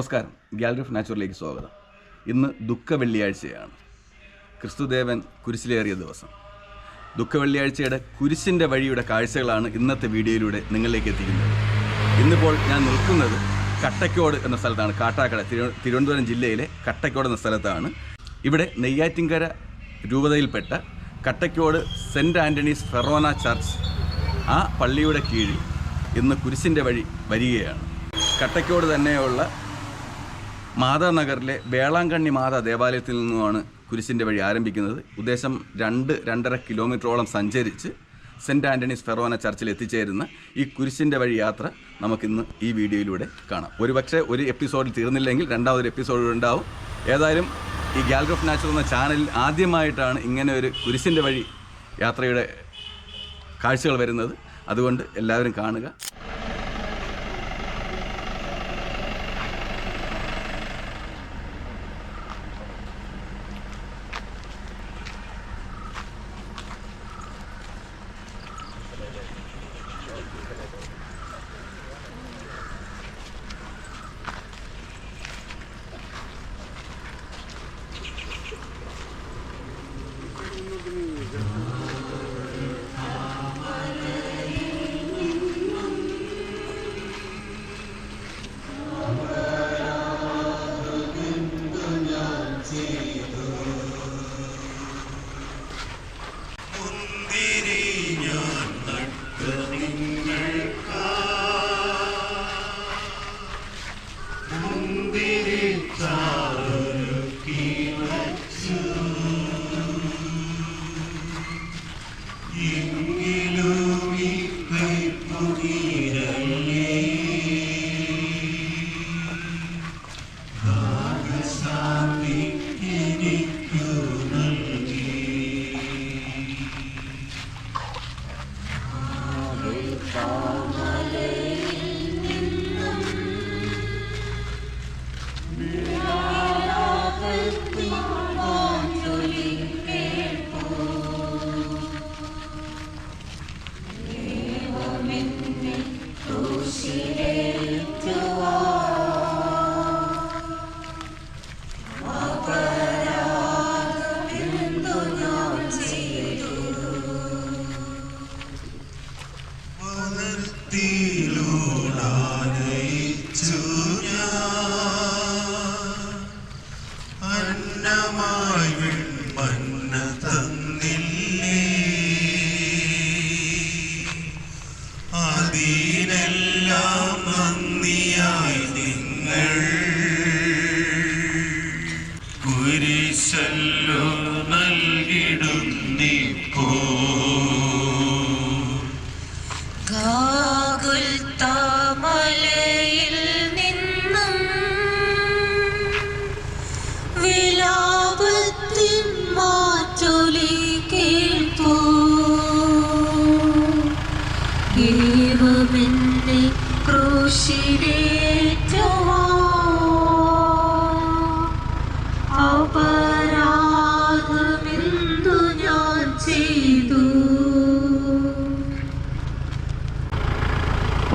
നമസ്കാരം, gallery of നാച്ചുറലിലേക്ക് സ്വാഗതം. ഇന്ന് ദുഃഖ വെള്ളിയാഴ്ചയാണ്. ക്രിസ്തുദേവൻ കുരിശിലേറിയ ദിവസം. ദുഃഖ വെള്ളിയാഴ്ചയുടെ കുരിശിൻ്റെ വഴിയുടെ കാഴ്ചകളാണ് ഇന്നത്തെ വീഡിയോയിലൂടെ നിങ്ങളിലേക്ക് എത്തിക്കുന്നത്. ഇന്നിപ്പോൾ ഞാൻ നിൽക്കുന്നത് കട്ടക്കോട് എന്ന സ്ഥലത്താണ്. കാട്ടാക്കട, തിരുവനന്തപുരം ജില്ലയിലെ കട്ടക്കോട് എന്ന സ്ഥലത്താണ്. ഇവിടെ നെയ്യാറ്റിൻകര രൂപതയിൽപ്പെട്ട Kattakkode saint Antony's forane church, ആ പള്ളിയുടെ കീഴിൽ ഇന്ന് കുരിശിൻ്റെ വഴി വരികയാണ്. കട്ടക്കോട് തന്നെയുള്ള മാതാനഗറിലെ വേളാങ്കണ്ണി മാതാ ദേവാലയത്തിൽ നിന്നുമാണ് കുരിശിൻ്റെ വഴി ആരംഭിക്കുന്നത്. ഉദ്ദേശം 2-2.5 കിലോമീറ്ററോളം സഞ്ചരിച്ച് സെൻറ്റ് ആൻ്റണീസ് ഫെറോന ചർച്ചിൽ എത്തിച്ചേരുന്ന ഈ കുരിശിൻ്റെ വഴി യാത്ര നമുക്കിന്ന് ഈ വീഡിയോയിലൂടെ കാണാം. ഒരുപക്ഷെ ഒരു എപ്പിസോഡിൽ തീർന്നില്ലെങ്കിൽ രണ്ടാമതൊരു എപ്പിസോഡ് ഉണ്ടാവും. ഏതായാലും ഈ ഗാലറി ഓഫ് നാച്ചുറൽ എന്ന ചാനലിൽ ആദ്യമായിട്ടാണ് ഇങ്ങനെ ഒരു കുരിശിൻ്റെ വഴി യാത്രയുടെ കാഴ്ചകൾ വരുന്നത്. അതുകൊണ്ട് എല്ലാവരും കാണുക.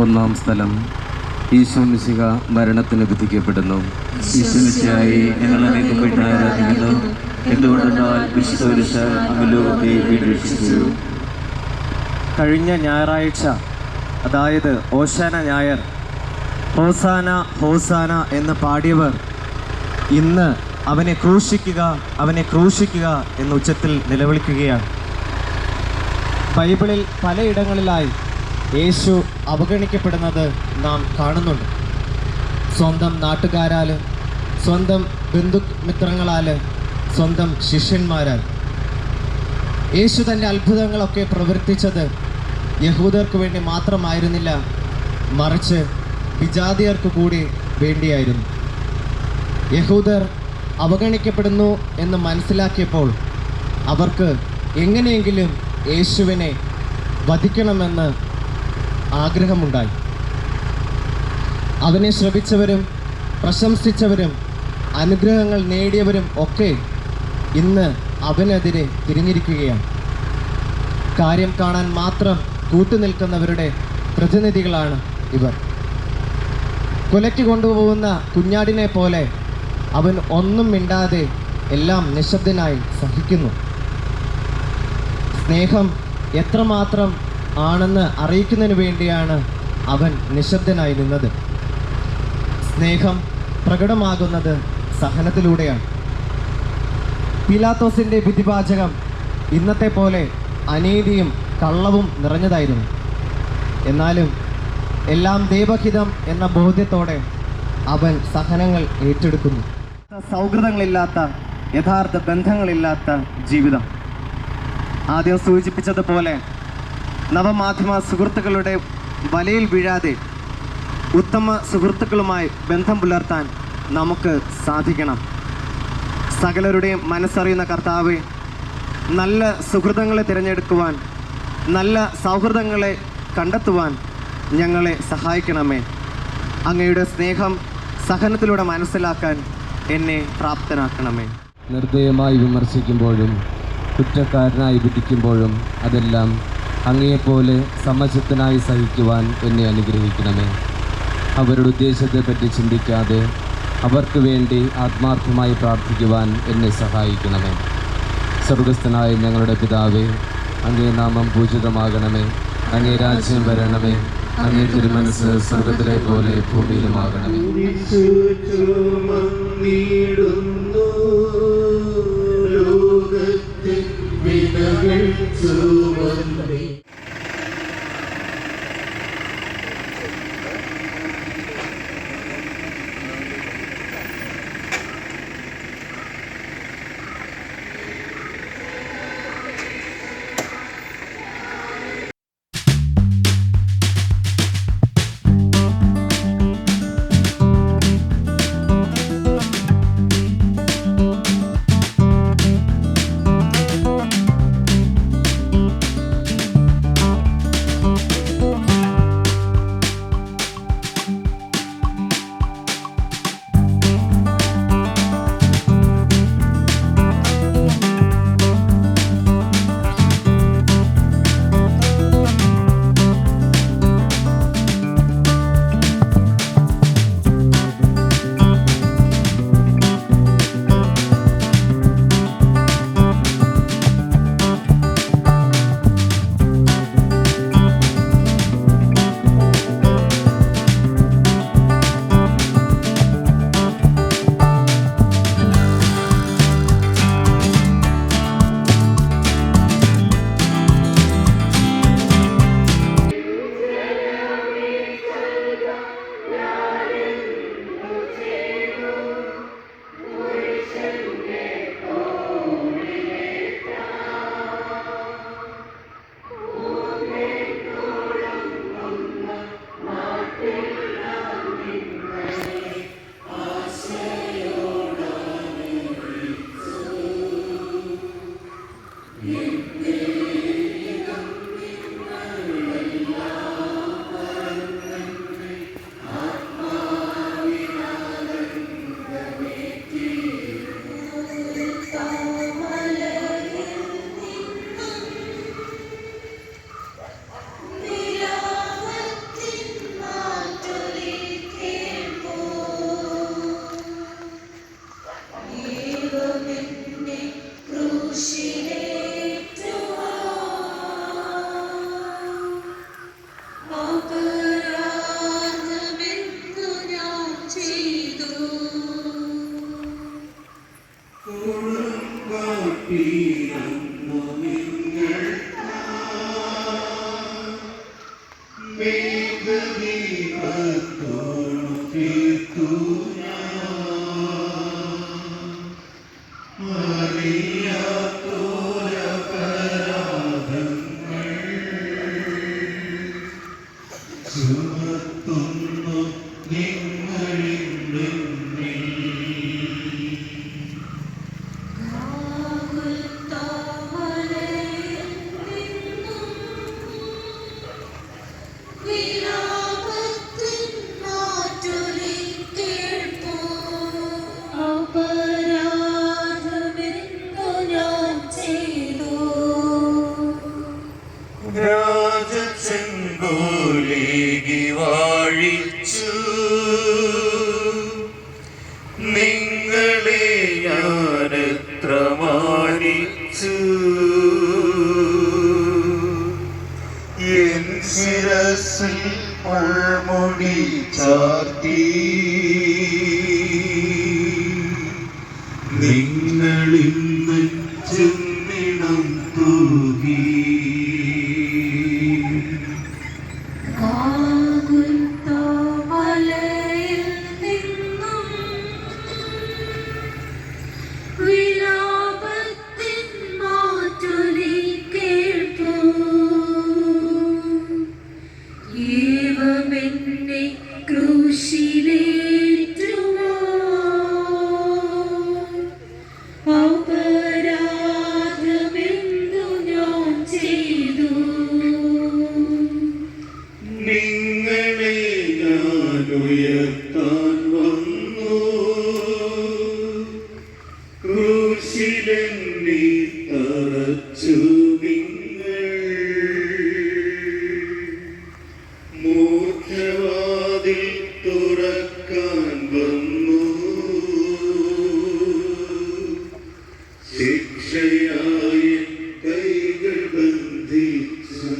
ഒന്നാം സ്ഥലം, ഈശോ മിശിഹ മരണത്തിന് വിധിക്കപ്പെടുന്നു. ഈശോ മിശിഹായെ ഞങ്ങൾ അനേകപ്പെട്ട് ആരാധിക്കുന്നു. എന്തുകൊണ്ടെന്നാൽ ലോകത്തെ വീണ്ടെടുത്തു. കഴിഞ്ഞ ഞായറാഴ്ച, അതായത് ഓശാന ഞായർ, ഹോസാന ഹോസാന എന്ന് പാടിയവർ ഇന്ന് അവനെ ക്രൂശിക്കുക, അവനെ ക്രൂശിക്കുക എന്ന ഉച്ചത്തിൽ നിലവിളിക്കുകയാണ്. ബൈബിളിൽ പലയിടങ്ങളിലായി യേശു അവഗണിക്കപ്പെടുന്നത് നാം കാണുന്നുണ്ട്. സ്വന്തം നാട്ടുകാരാൽ, സ്വന്തം ബന്ധുമിത്രങ്ങളാൽ, സ്വന്തം ശിഷ്യന്മാരാൽ. യേശു തൻ്റെ അത്ഭുതങ്ങളൊക്കെ പ്രവർത്തിച്ചത് യഹൂദർക്ക് വേണ്ടി മാത്രമായിരുന്നില്ല, മറിച്ച് വിജാതിയർക്ക് കൂടി വേണ്ടിയായിരുന്നു. യഹൂദർ അവഗണിക്കപ്പെടുന്നു എന്ന് മനസ്സിലാക്കിയപ്പോൾ അവർക്ക് എങ്ങനെയെങ്കിലും യേശുവിനെ വധിക്കണമെന്ന് ആഗ്രഹമുണ്ടായി. അവനെ ശ്രവിച്ചവരും പ്രശംസിച്ചവരും അനുഗ്രഹങ്ങൾ നേടിയവരും ഒക്കെ ഇന്ന് അവനെതിരെ തിരിഞ്ഞിരിക്കുകയാണ്. കാര്യം കാണാൻ മാത്രം കൂട്ടുനിൽക്കുന്നവരുടെ പ്രതിനിധികളാണ് ഇവർ. കൊലയ്ക്ക് കൊണ്ടുപോകുന്ന കുഞ്ഞാടിനെ പോലെ അവൻ ഒന്നും മിണ്ടാതെ എല്ലാം നിശബ്ദനായി സഹിക്കുന്നു. സ്നേഹം എത്രമാത്രം ആണെന്ന് അറിയിക്കുന്നതിന് വേണ്ടിയാണ് അവൻ നിശബ്ദനായി നിന്നത്. സ്നേഹം പ്രകടമാകുന്നത് സഹനത്തിലൂടെയാണ്. പീലാത്തോസിൻ്റെ വിധിവാചകം ഇന്നത്തെ പോലെ അനീതിയും കള്ളവും നിറഞ്ഞതായിരുന്നു. എന്നാലും എല്ലാം ദൈവഹിതം എന്ന ബോധ്യത്തോടെ അവൻ സഹനങ്ങൾ ഏറ്റെടുക്കുന്നു. സൗഹൃദങ്ങളില്ലാത്ത, യഥാർത്ഥ ബന്ധങ്ങളില്ലാത്ത ജീവിതം. ആദ്യം സൂചിപ്പിച്ചതുപോലെ നവമാധ്യമ സുഹൃത്തുക്കളുടെ വലയിൽ വീഴാതെ ഉത്തമ സുഹൃത്തുക്കളുമായി ബന്ധം പുലർത്താൻ നമുക്ക് സാധിക്കണം. സകലരുടെയും മനസ്സറിയുന്ന കർത്താവേ, നല്ല സുഹൃത്തുക്കളെ തിരഞ്ഞെടുക്കുവാൻ, നല്ല സൗഹൃദങ്ങളെ കണ്ടെത്തുവാൻ ഞങ്ങളെ സഹായിക്കണമേ. അങ്ങയുടെ സ്നേഹം സഹനത്തിലൂടെ മനസ്സിലാക്കാൻ എന്നെ പ്രാപ്തനാക്കണമേ. നിർദ്ദയമായി വിമർശിക്കുമ്പോഴും കുറ്റക്കാരനായി വിധിക്കുമ്പോഴും അതെല്ലാം അങ്ങയെപ്പോലെ സമചിത്തനായി സഹിക്കുവാൻ എന്നെ അനുഗ്രഹിക്കണമേ. അവരുടെ ഉദ്ദേശത്തെപ്പറ്റി ചിന്തിക്കാതെ അവർക്ക് വേണ്ടി ആത്മാർത്ഥമായി പ്രാർത്ഥിക്കുവാൻ എന്നെ സഹായിക്കണമേ. സ്വർഗസ്ഥനായ ഞങ്ങളുടെ പിതാവേ, അങ്ങേ നാമം പൂജിതമാകണമേ. അങ്ങേ രാജ്യം വരണമേ. അങ്ങേ തിരുമനസ്സ് സ്വർഗത്തിലെ പോലെ ഭൂമിയിലുമാകണമേ. We വഹിച്ചു എൻ ശിരസിൽ മുൾമുടി ചാർത്തി നിങ്ങളിന്ന് ചെന്നിടം തൂകി നിങ്ങളെ ഞാൻ ഉയർത്താൻ വന്നു ക്രൂശിലെന്നെ തറച്ചു നിങ്ങൾ മോക്ഷവാതിൽ തുറക്കാൻ വന്നു ശിക്ഷയായ കൈകൾ ബന്ധിച്ചു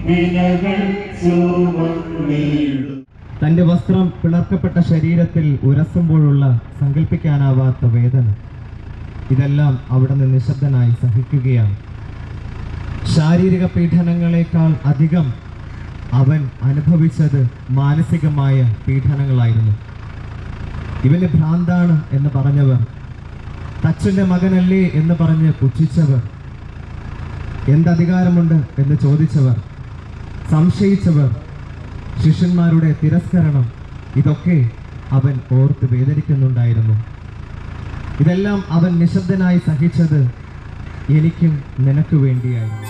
വിനകൾ ചുമന്നിടും. തൻ്റെ വസ്ത്രം പിളർക്കപ്പെട്ട ശരീരത്തിൽ ഉരസുമ്പോഴുള്ള സങ്കല്പിക്കാനാവാത്ത വേദന, ഇതെല്ലാം അവിടുന്ന് നിശബ്ദനായി സഹിക്കുകയാണ്. ശാരീരിക പീഡനങ്ങളെക്കാൾ അധികം അവൻ അനുഭവിച്ചത് മാനസികമായ പീഡനങ്ങളായിരുന്നു. ഇവന് ഭ്രാന്താണ് എന്ന് പറഞ്ഞവർ, തച്ചൻ്റെ മകനല്ലേ എന്ന് പറഞ്ഞ് പുച്ഛിച്ചവർ, എന്തധികാരമുണ്ട് എന്ന് ചോദിച്ചവർ, സംശയിച്ചവർ, ശിഷ്യന്മാരുടെ തിരസ്കരണം, ഇതൊക്കെ അവൻ ഓർത്ത് വേദനിക്കുന്നുണ്ടായിരുന്നു. ഇതെല്ലാം അവൻ നിശബ്ദനായി സഹിച്ചത് എനിക്കും നിനക്ക് വേണ്ടിയായിരുന്നു.